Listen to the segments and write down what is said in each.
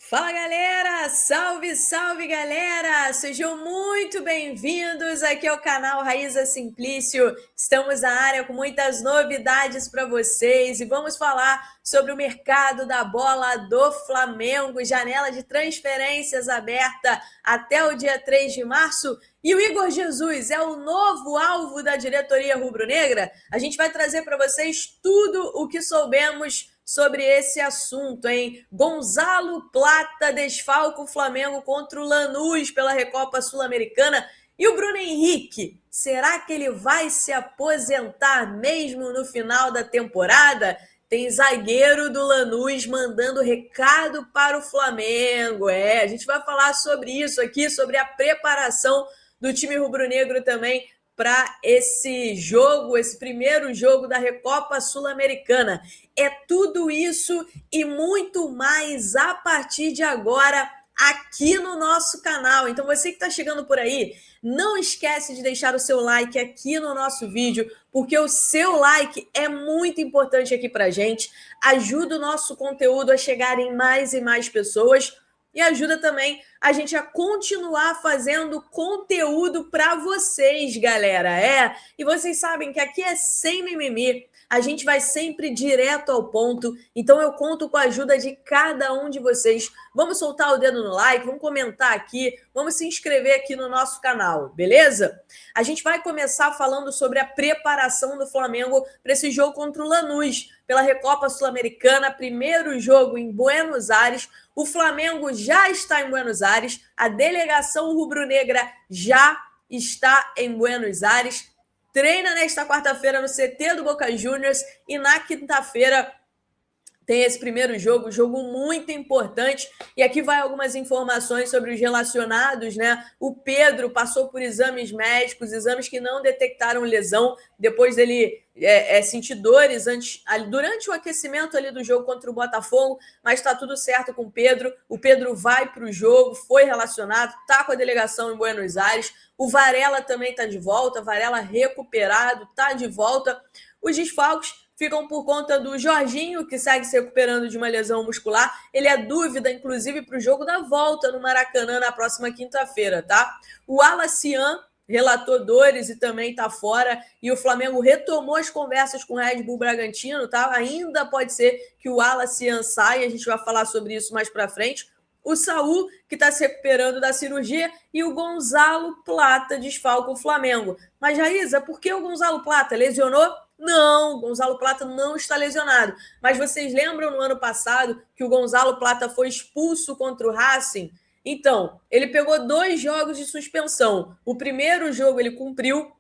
Fala galera, salve, salve galera, sejam muito bem-vindos aqui ao canal Raíza Simplício. Estamos na área com muitas novidades para vocês e vamos falar sobre o mercado da bola do Flamengo, janela de transferências aberta até o dia 3 de março. E o Igor Jesus é o novo alvo da diretoria rubro-negra? A gente vai trazer para vocês tudo o que soubemos sobre esse assunto, hein? Gonzalo Plata desfalca o Flamengo contra o Lanús pela Recopa Sul-Americana. E o Bruno Henrique, será que ele vai se aposentar mesmo no final da temporada? Tem zagueiro do Lanús mandando recado para o Flamengo. A gente vai falar sobre isso aqui, sobre a preparação do time rubro-negro também para esse jogo, esse primeiro jogo da Recopa Sul-Americana. É tudo isso e muito mais a partir de agora aqui no nosso canal. Então você que está chegando por aí, não esquece de deixar o seu like aqui no nosso vídeo, porque o seu like é muito importante aqui para a gente, ajuda o nosso conteúdo a chegar em mais e mais pessoas e ajuda também a gente a continuar fazendo conteúdo para vocês, galera. E vocês sabem que aqui é sem mimimi, a gente vai sempre direto ao ponto, então eu conto com a ajuda de cada um de vocês. Vamos soltar o dedo no like, vamos comentar aqui, vamos se inscrever aqui no nosso canal, beleza? A gente vai começar falando sobre a preparação do Flamengo para esse jogo contra o Lanús, pela Recopa Sul-Americana, primeiro jogo em Buenos Aires. O Flamengo já está em Buenos Aires, a delegação rubro-negra já está em Buenos Aires, treina nesta quarta-feira no CT do Boca Juniors e na quinta-feira tem esse primeiro jogo muito importante. E aqui vai algumas informações sobre os relacionados, né? O Pedro passou por exames médicos, exames que não detectaram lesão, depois dele sentir dores durante o aquecimento ali do jogo contra o Botafogo, mas está tudo certo com o Pedro. O Pedro vai para o jogo, foi relacionado, está com a delegação em Buenos Aires. O Varela também está de volta, Varela recuperado, está de volta. Os desfalques ficam por conta do Jorginho, que segue se recuperando de uma lesão muscular. Ele é dúvida, inclusive, para o jogo da volta no Maracanã na próxima quinta-feira, tá? O Alacian relatou dores e também está fora. E o Flamengo retomou as conversas com o Red Bull Bragantino, tá? Ainda pode ser que o Alacian saia, a gente vai falar sobre isso mais para frente. O Saul, que está se recuperando da cirurgia, e o Gonzalo Plata desfalca o Flamengo. Mas, Raíza, por que o Gonzalo Plata lesionou? Não, o Gonzalo Plata não está lesionado. Mas vocês lembram no ano passado que o Gonzalo Plata foi expulso contra o Racing? Então, ele pegou 2 jogos de suspensão. O primeiro jogo ele cumpriu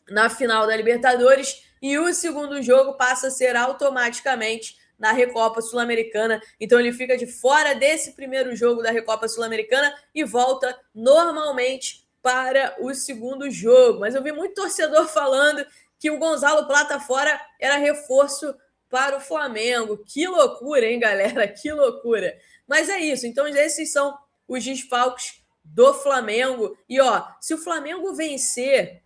na final da Libertadores e o segundo jogo passa a ser automaticamente na Recopa Sul-Americana. Então ele fica de fora desse primeiro jogo da Recopa Sul-Americana e volta normalmente para o segundo jogo. Mas eu vi muito torcedor falando que o Gonzalo Plata fora era reforço para o Flamengo. Que loucura, hein, galera? Que loucura. Mas é isso. Então esses são os desfalques do Flamengo. E, se o Flamengo vencer...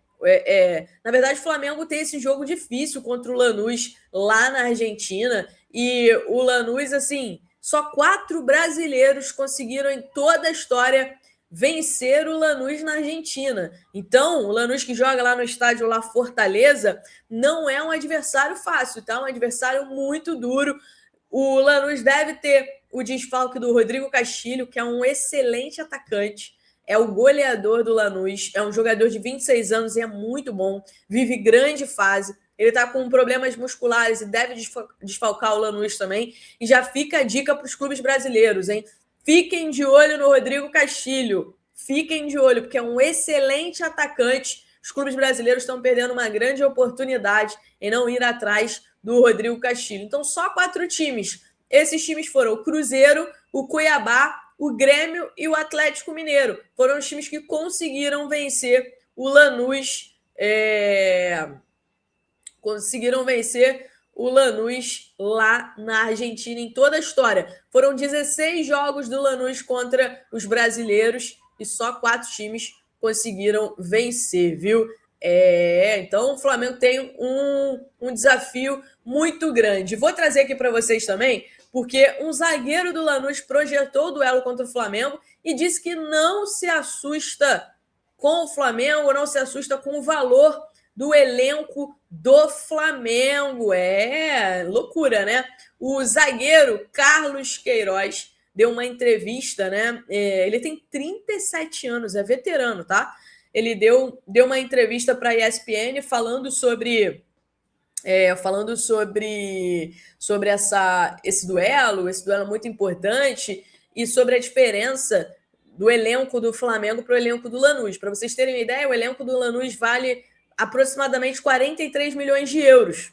na verdade, o Flamengo tem esse jogo difícil contra o Lanús lá na Argentina. E o Lanús, assim, só 4 brasileiros conseguiram em toda a história vencer o Lanús na Argentina. Então, o Lanús que joga lá no estádio La Fortaleza não é um adversário fácil, tá? Um adversário muito duro. O Lanús deve ter o desfalque do Rodrigo Castilho, que é um excelente atacante. É o goleador do Lanús, é um jogador de 26 anos e é muito bom, vive grande fase. Ele está com problemas musculares e deve desfalcar o Lanús também. E já fica a dica para os clubes brasileiros, hein? Fiquem de olho no Rodrigo Castilho. Fiquem de olho, porque é um excelente atacante. Os clubes brasileiros estão perdendo uma grande oportunidade em não ir atrás do Rodrigo Castilho. Então, só 4 times. Esses times foram o Cruzeiro, o Cuiabá, o Grêmio e o Atlético Mineiro. Foram os times que conseguiram vencer o Lanús. Conseguiram vencer o Lanús lá na Argentina em toda a história. Foram 16 jogos do Lanús contra os brasileiros e só 4 times conseguiram vencer, viu? Então o Flamengo tem um desafio muito grande. Vou trazer aqui para vocês também, porque um zagueiro do Lanús projetou o duelo contra o Flamengo e disse que não se assusta com o Flamengo, não se assusta com o valor do elenco do Flamengo. É loucura, né? O zagueiro Carlos Queiroz deu uma entrevista, né? Ele tem 37 anos, é veterano, tá? Ele deu uma entrevista para a ESPN falando sobre esse duelo muito importante e sobre a diferença do elenco do Flamengo para o elenco do Lanús. Para vocês terem uma ideia, o elenco do Lanús vale aproximadamente 43 milhões de euros,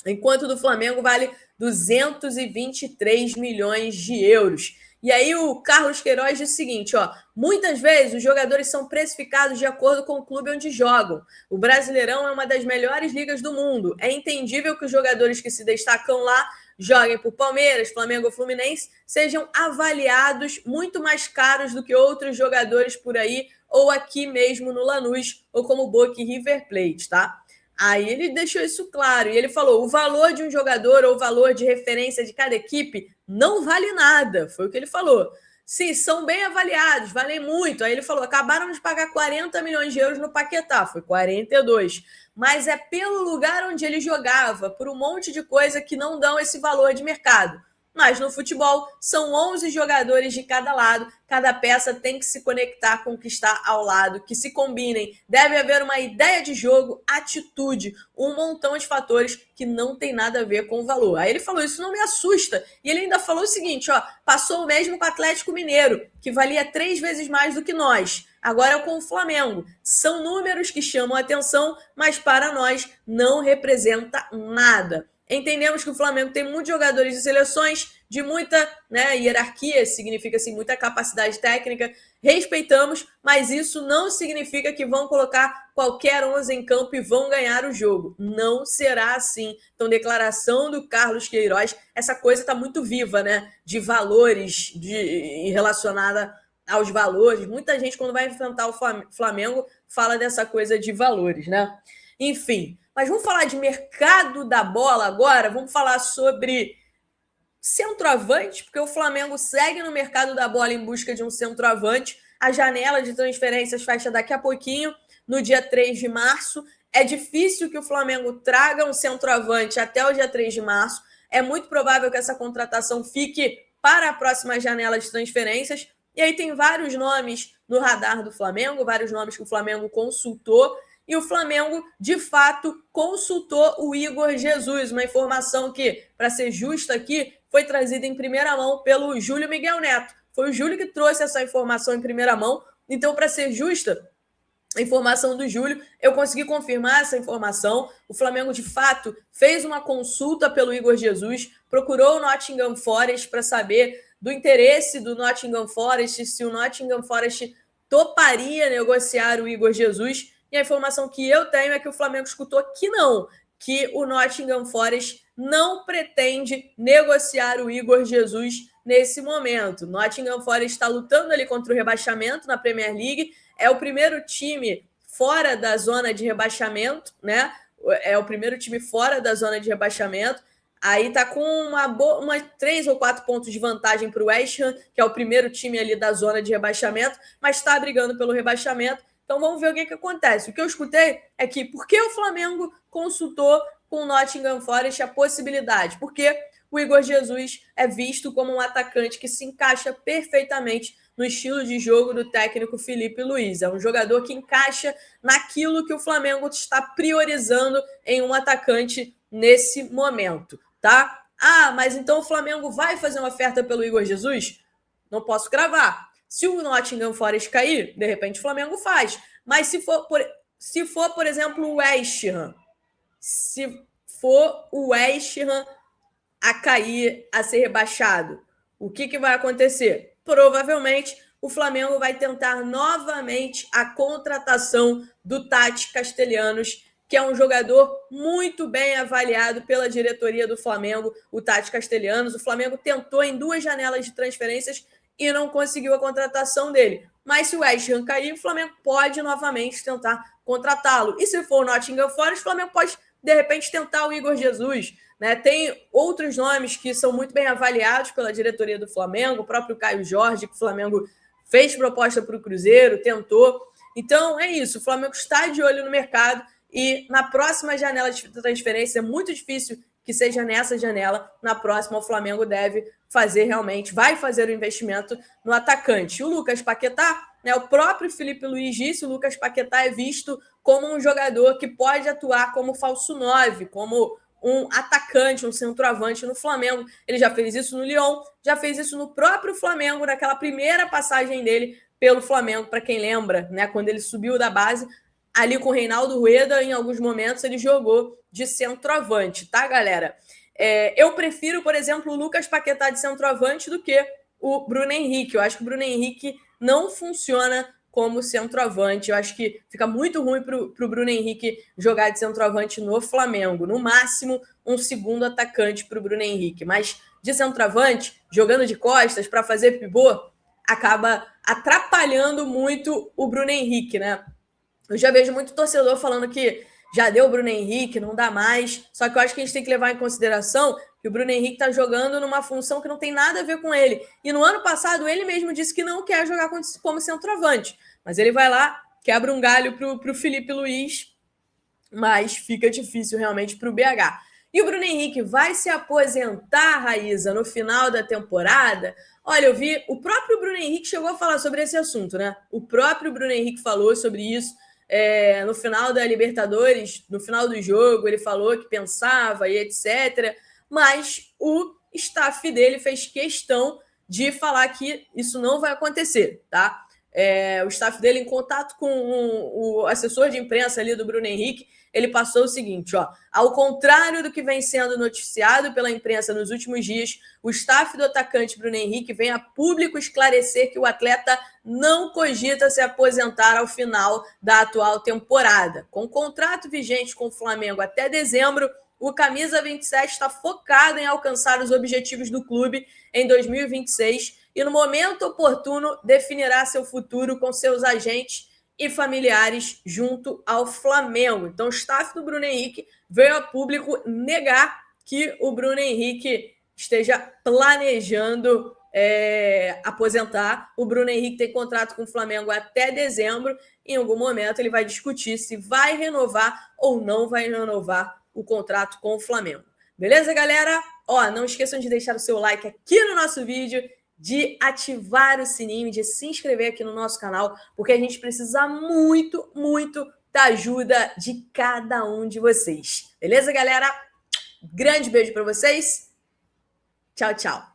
enquanto o do Flamengo vale 223 milhões de euros. E aí o Carlos Queiroz diz o seguinte, muitas vezes os jogadores são precificados de acordo com o clube onde jogam. O Brasileirão é uma das melhores ligas do mundo. É entendível que os jogadores que se destacam lá joguem por Palmeiras, Flamengo ou Fluminense, sejam avaliados muito mais caros do que outros jogadores por aí, ou aqui mesmo no Lanús, ou como Boca e River Plate, tá? Aí ele deixou isso claro, e ele falou, o valor de um jogador ou o valor de referência de cada equipe não vale nada, foi o que ele falou. Sim, são bem avaliados, valem muito. Aí ele falou, acabaram de pagar 40 milhões de euros no Paquetá, foi 42. Mas é pelo lugar onde ele jogava, por um monte de coisa que não dão esse valor de mercado. Mas no futebol, são 11 jogadores de cada lado, cada peça tem que se conectar com o que está ao lado, que se combinem. Deve haver uma ideia de jogo, atitude, um montão de fatores que não tem nada a ver com o valor. Aí ele falou, isso não me assusta. E ele ainda falou o seguinte, passou o mesmo com o Atlético Mineiro, que valia 3 vezes mais do que nós. Agora com o Flamengo. São números que chamam a atenção, mas para nós não representa nada. Entendemos que o Flamengo tem muitos jogadores de seleções, de muita hierarquia, significa assim, muita capacidade técnica, respeitamos, mas isso não significa que vão colocar qualquer 11 em campo e vão ganhar o jogo. Não será assim. Então, declaração do Carlos Queiroz, essa coisa está muito viva, né? De valores, relacionada aos valores. Muita gente, quando vai enfrentar o Flamengo, fala dessa coisa de valores, né? Enfim, mas vamos falar de mercado da bola agora? Vamos falar sobre centroavante, porque o Flamengo segue no mercado da bola em busca de um centroavante. A janela de transferências fecha daqui a pouquinho, no dia 3 de março. É difícil que o Flamengo traga um centroavante até o dia 3 de março. É muito provável que essa contratação fique para a próxima janela de transferências. E aí tem vários nomes no radar do Flamengo, vários nomes que o Flamengo consultou. E o Flamengo, de fato, consultou o Igor Jesus, uma informação que, para ser justa aqui, foi trazida em primeira mão pelo Júlio Miguel Neto. Foi o Júlio que trouxe essa informação em primeira mão. Então, para ser justa, a informação do Júlio, eu consegui confirmar essa informação. O Flamengo, de fato, fez uma consulta pelo Igor Jesus, procurou o Nottingham Forest para saber do interesse do Nottingham Forest, se o Nottingham Forest toparia negociar o Igor Jesus. E a informação que eu tenho é que o Flamengo escutou que não, que o Nottingham Forest não pretende negociar o Igor Jesus nesse momento. O Nottingham Forest está lutando ali contra o rebaixamento na Premier League, é o primeiro time fora da zona de rebaixamento, né? É o primeiro time fora da zona de rebaixamento. Aí tá com uma 3 ou 4 pontos de vantagem para o West Ham, que é o primeiro time ali da zona de rebaixamento, mas está brigando pelo rebaixamento. Então vamos ver o que acontece. O que eu escutei é que por que o Flamengo consultou com o Nottingham Forest a possibilidade? Porque o Igor Jesus é visto como um atacante que se encaixa perfeitamente no estilo de jogo do técnico Felipe Luiz. É um jogador que encaixa naquilo que o Flamengo está priorizando em um atacante nesse momento, tá? Mas então o Flamengo vai fazer uma oferta pelo Igor Jesus? Não posso cravar. Se o Nottingham Forest cair, de repente o Flamengo faz. Mas se for, por exemplo, o West Ham, se for o West Ham a cair, a ser rebaixado, o que vai acontecer? Provavelmente o Flamengo vai tentar novamente a contratação do Tati Castellanos, que é um jogador muito bem avaliado pela diretoria do Flamengo, o Tati Castellanos. O Flamengo tentou em 2 janelas de transferências e não conseguiu a contratação dele. Mas se o West Ham cair, o Flamengo pode novamente tentar contratá-lo. E se for o Nottingham Forest, o Flamengo pode, de repente, tentar o Igor Jesus. né? Tem outros nomes que são muito bem avaliados pela diretoria do Flamengo, o próprio Caio Jorge, que o Flamengo fez proposta para o Cruzeiro, tentou. Então, é isso. O Flamengo está de olho no mercado e na próxima janela de transferência, é muito difícil que seja nessa janela. Na próxima, o Flamengo deve fazer realmente, vai fazer o investimento no atacante. O Lucas Paquetá, né, o próprio Felipe Luiz disse, o Lucas Paquetá é visto como um jogador que pode atuar como falso 9, como um atacante, um centroavante no Flamengo. Ele já fez isso no Lyon, já fez isso no próprio Flamengo, naquela primeira passagem dele pelo Flamengo, para quem lembra, né, quando ele subiu da base, ali com o Reinaldo Rueda, em alguns momentos ele jogou de centroavante, tá, galera? Eu prefiro, por exemplo, o Lucas Paquetá de centroavante do que o Bruno Henrique. Eu acho que o Bruno Henrique não funciona como centroavante. Eu acho que fica muito ruim para o Bruno Henrique jogar de centroavante no Flamengo. No máximo, um segundo atacante para o Bruno Henrique. Mas de centroavante, jogando de costas para fazer pivô, acaba atrapalhando muito o Bruno Henrique, né? Eu já vejo muito torcedor falando que já deu o Bruno Henrique, não dá mais. Só que eu acho que a gente tem que levar em consideração que o Bruno Henrique está jogando numa função que não tem nada a ver com ele. E no ano passado, ele mesmo disse que não quer jogar como centroavante. Mas ele vai lá, quebra um galho para o Felipe Luiz, mas fica difícil realmente para o BH. E o Bruno Henrique vai se aposentar, Raíza, no final da temporada? Olha, eu vi, o próprio Bruno Henrique chegou a falar sobre esse assunto, né? O próprio Bruno Henrique falou sobre isso. No final da Libertadores, no final do jogo, ele falou que pensava e etc. Mas o staff dele fez questão de falar que isso não vai acontecer, tá? O staff dele, em contato com o assessor de imprensa ali do Bruno Henrique, ele passou o seguinte, ó: ao contrário do que vem sendo noticiado pela imprensa nos últimos dias, o staff do atacante Bruno Henrique vem a público esclarecer que o atleta não cogita se aposentar ao final da atual temporada. Com o contrato vigente com o Flamengo até dezembro, o Camisa 27 está focado em alcançar os objetivos do clube em 2026 e, no momento oportuno, definirá seu futuro com seus agentes e familiares junto ao Flamengo. Então, o staff do Bruno Henrique veio a público negar que o Bruno Henrique esteja planejando aposentar. O Bruno Henrique tem contrato com o Flamengo até dezembro. Em algum momento, ele vai discutir se vai renovar ou não vai renovar o contrato com o Flamengo. Beleza, galera? Não esqueçam de deixar o seu like aqui no nosso vídeo, de ativar o sininho, de se inscrever aqui no nosso canal, porque a gente precisa muito, muito da ajuda de cada um de vocês. Beleza, galera? Grande beijo para vocês. Tchau, tchau.